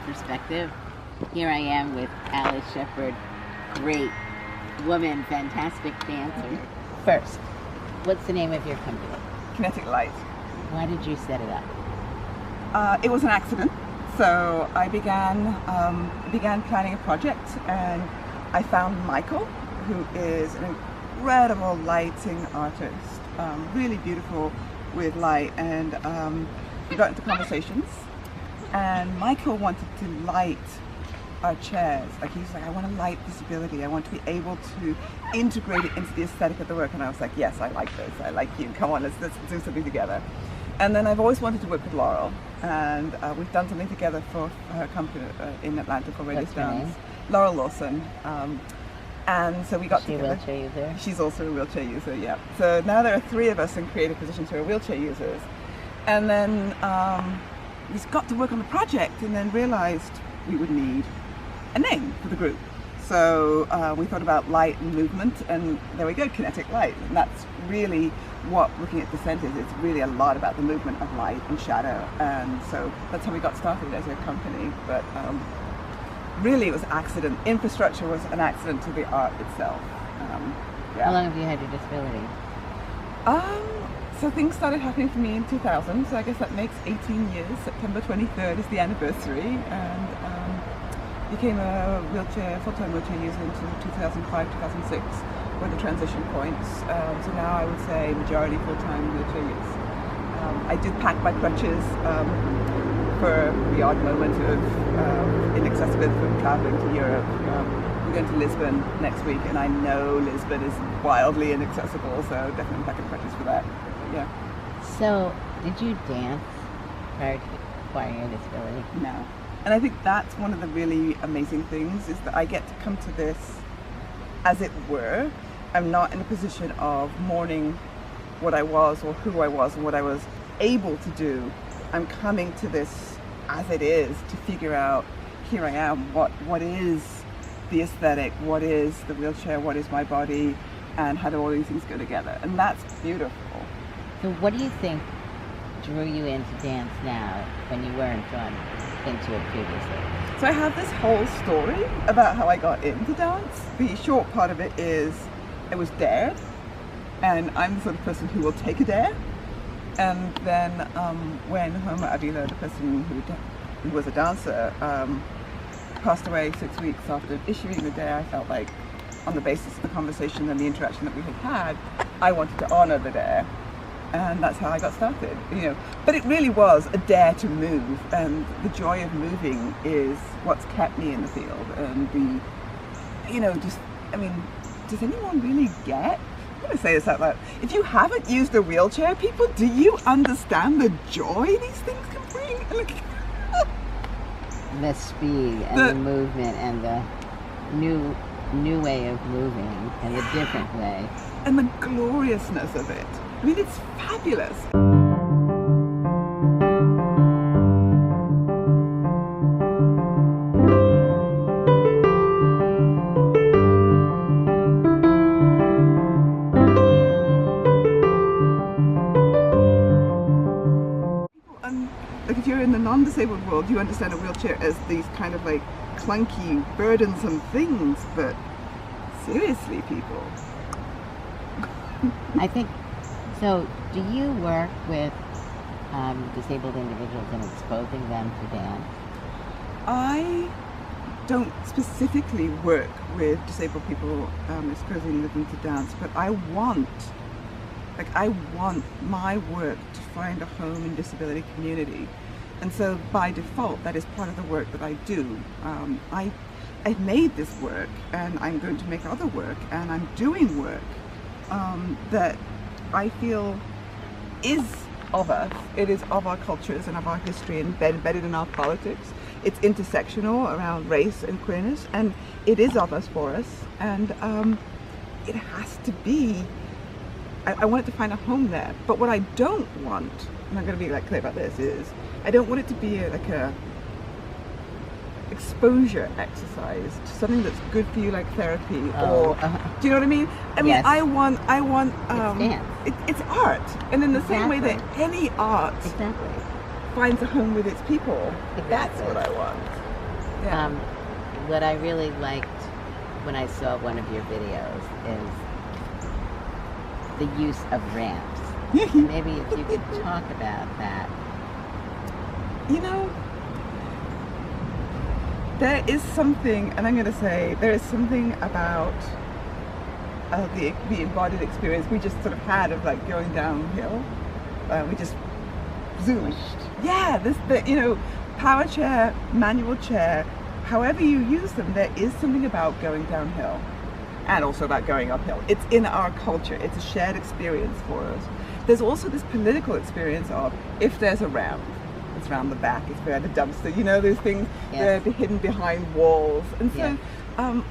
perspective. Here I am with Alice Shepard, great woman, fantastic dancer. First, what's the name of your company? Kinetic Light. Why did you set it up? It was an accident. So I began planning a project, and I found Michael, who is an incredible lighting artist, really beautiful with light, and we got into conversations, and Michael wanted to light our chairs. Like, he was like, I want to light visibility, I want to be able to integrate it into the aesthetic of the work. And I was like, yes, I like this, I like you, come on, let's do something together. And then I've always wanted to work with Laurel, and we've done something together for her company in Atlanta for Radio Dance. Laurel Lawson. And so we got together. Is she a wheelchair user? She's also a wheelchair user, yeah. So now there are 3 of us in creative positions who are wheelchair users. And then we got to work on the project, and then realized we would need a name for the group. So we thought about light and movement, and there we go, Kinetic Light. And that's really what looking at Descent is. It's really a lot about the movement of light and shadow. And so that's how we got started as a company. But really it was an accident. Infrastructure was an accident to the art itself. Yeah. How long have you had your disability? So things started happening for me in 2000, so I guess that makes 18 years. September 23rd is the anniversary, and became a full-time wheelchair user into 2005, 2006 were the transition points. So now I would say majority full-time wheelchair use. I do pack my crutches for the odd moment of inaccessibility from traveling to Europe. We're going to Lisbon next week, and I know Lisbon is wildly inaccessible, so definitely packing crutches for that. Yeah. So, did you dance prior to acquiring your disability? No. And I think that's one of the really amazing things, is that I get to come to this, as it were. I'm not in a position of mourning what I was or who I was and what I was able to do. I'm coming to this as it is to figure out, here I am, what is the aesthetic, what is the wheelchair, what is my body, and how do all these things go together. And that's beautiful. So what do you think drew you into dance now when you weren't drawn into it previously? So I have this whole story about how I got into dance. The short part of it is I was dared, and I'm the sort of person who will take a dare. And then when Heumann, the person who was a dancer, passed away 6 weeks after issuing the dare, I felt like, on the basis of the conversation and the interaction that we had, I wanted to honor the dare. And that's how I got started, But it really was a dare to move, and the joy of moving is what's kept me in the field. And does anyone really get? I'm going to say this out loud. If you haven't used a wheelchair, people, do you understand the joy these things can bring? The speed and the movement and the new way of moving and the different way. And the gloriousness of it. I mean, it's fabulous. Like, if you're in the non-disabled world, you understand a wheelchair as these kind of like clunky, burdensome things, but seriously, people. I think, so do you work with disabled individuals and exposing them to dance? I don't specifically work with disabled people exposing them to dance, but I want my work to find a home in disability community. And so by default, that is part of the work that I do. I've made this work, and I'm going to make other work, and I'm doing work that I feel is of us. It is of our cultures and of our history, and embedded in our politics. It's intersectional around race and queerness, and it is of us, for us, and it has to be. I want it to find a home there. But what I don't want, and I'm going to be clear about this, is I don't want it to be like a exposure exercise to something that's good for you, like therapy, or do you know what I mean? I mean, yes. I want it's art, and in the same way that any art finds a home with its people, that's what I want. Yeah. What I really liked when I saw one of your videos is the use of ramps. Maybe if you could talk about that. You know, there is something, and I'm going to say, there is something about the embodied experience we just sort of had of like going downhill. We just zoomed. Yeah, power chair, manual chair, however you use them, there is something about going downhill and also about going uphill. It's in our culture. It's a shared experience for us. There's also this political experience of if there's a ramp, it's around the back, it's behind the dumpster, those things, Yes. they're hidden behind walls. And so Yes.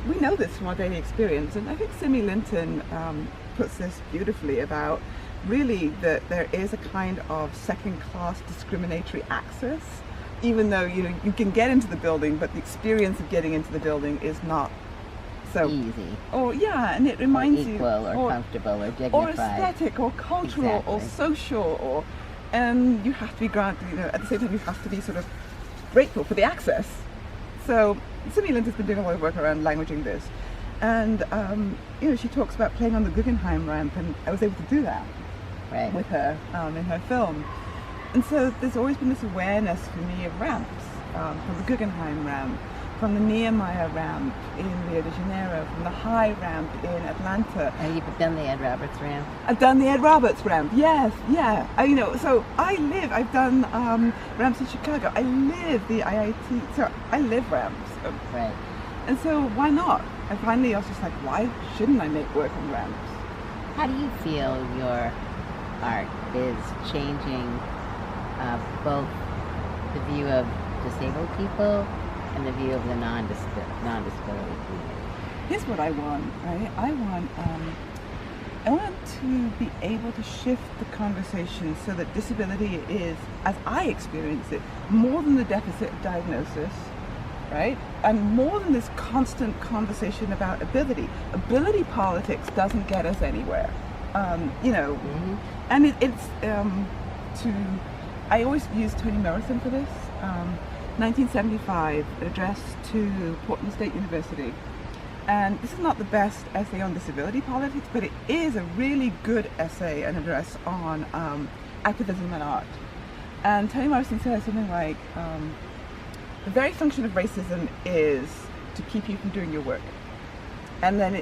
we know this from our daily experience. And I think Simi Linton puts this beautifully about really that there is a kind of second-class discriminatory access, even though you can get into the building, but the experience of getting into the building is not so Easy. and it reminds Or equal, you or comfortable, or dignified. or aesthetic or cultural or Exactly. social, and you have to be granted, at the same time you have to be sort of grateful for the access. So Simi Linton's been doing a lot of work around languaging this, and she talks about playing on the Guggenheim ramp, and I was able to do that Right. with her in her film. And so there's always been this awareness for me of ramps, from the Guggenheim ramp, from the Nehemiah ramp in Rio de Janeiro, from the High ramp in Atlanta. Have you done the Ed Roberts ramp? I've done the Ed Roberts ramp, yes, yeah. So I've done ramps in Chicago. I live the IIT, so I live ramps. Right. And so why not? And finally I was just like, why shouldn't I make work on ramps? How do you feel your art is changing both the view of disabled people and the view of the non-disability community? Here's what I want, right? I want to be able to shift the conversation so that disability is, as I experience it, more than the deficit of diagnosis, right? And more than this constant conversation about ability. Ability politics doesn't get us anywhere. Mm-hmm. And I always use Toni Morrison for this. 1975, an address to Portland State University. And this is not the best essay on disability politics, but it is a really good essay and address on activism and art. And Toni Morrison says something like, the very function of racism is to keep you from doing your work. And then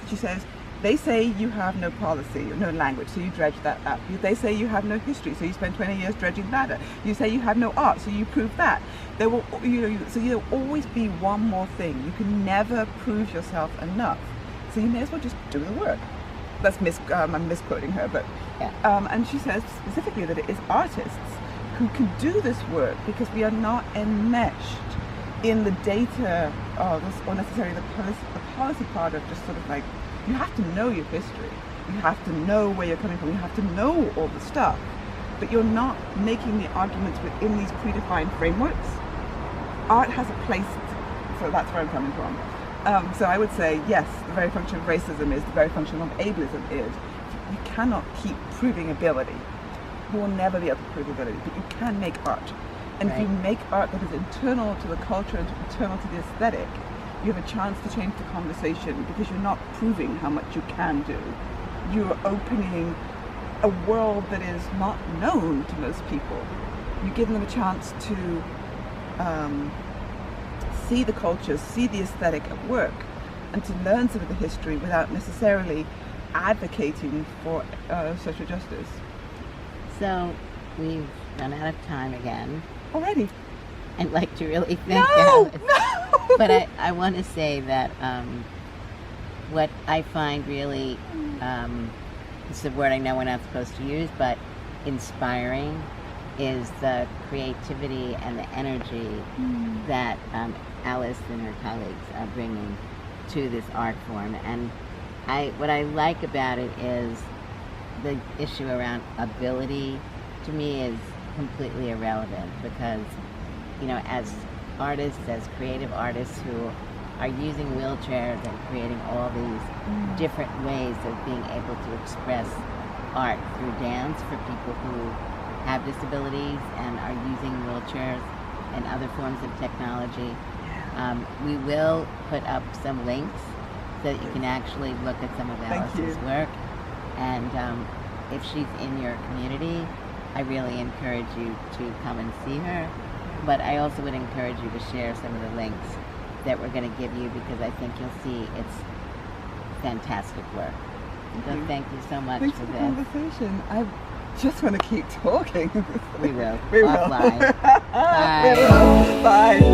she says, they say you have no policy or no language, so you dredge that up. They say you have no history, so you spend 20 years dredging that up. You say you have no art, so you prove that. There will, so there'll always be one more thing. You can never prove yourself enough. So you may as well just do the work. I'm misquoting her, but and she says specifically that it is artists who can do this work because we are not enmeshed in the data or necessarily the policy part of just sort of like, you have to know your history. You have to know where you're coming from. You have to know all the stuff. But you're not making the arguments within these predefined frameworks. Art has a place, so that's where I'm coming from. So I would say, yes, the very function of racism is, the very function of ableism is, you cannot keep proving ability. You will never be able to prove ability, but you can make art. And if you make art that is internal to the culture and internal to the aesthetic, you have a chance to change the conversation because you're not proving how much you can do. You're opening a world that is not known to most people. You're giving them a chance to see the culture, see the aesthetic at work, and to learn some of the history without necessarily advocating for social justice. So we've run out of time again. Already? I'd like to really thank No! Alice. No! But I want to say that what I find really, this is a word I know we're not supposed to use, but inspiring is the creativity and the energy that Alice and her colleagues are bringing to this art form. And what I like about it is the issue around ability, to me, is completely irrelevant because, as artists, as creative artists who are using wheelchairs and creating all these different ways of being able to express art through dance for people who have disabilities and are using wheelchairs, and other forms of technology. We will put up some links so that you can actually look at some of Alice's work. And if she's in your community, I really encourage you to come and see her. But I also would encourage you to share some of the links that we're going to give you, because I think you'll see it's fantastic work. So thank you so much Thanks for for the this. conversation. I just want to keep talking. We will. We will. Offline. Bye. Bye.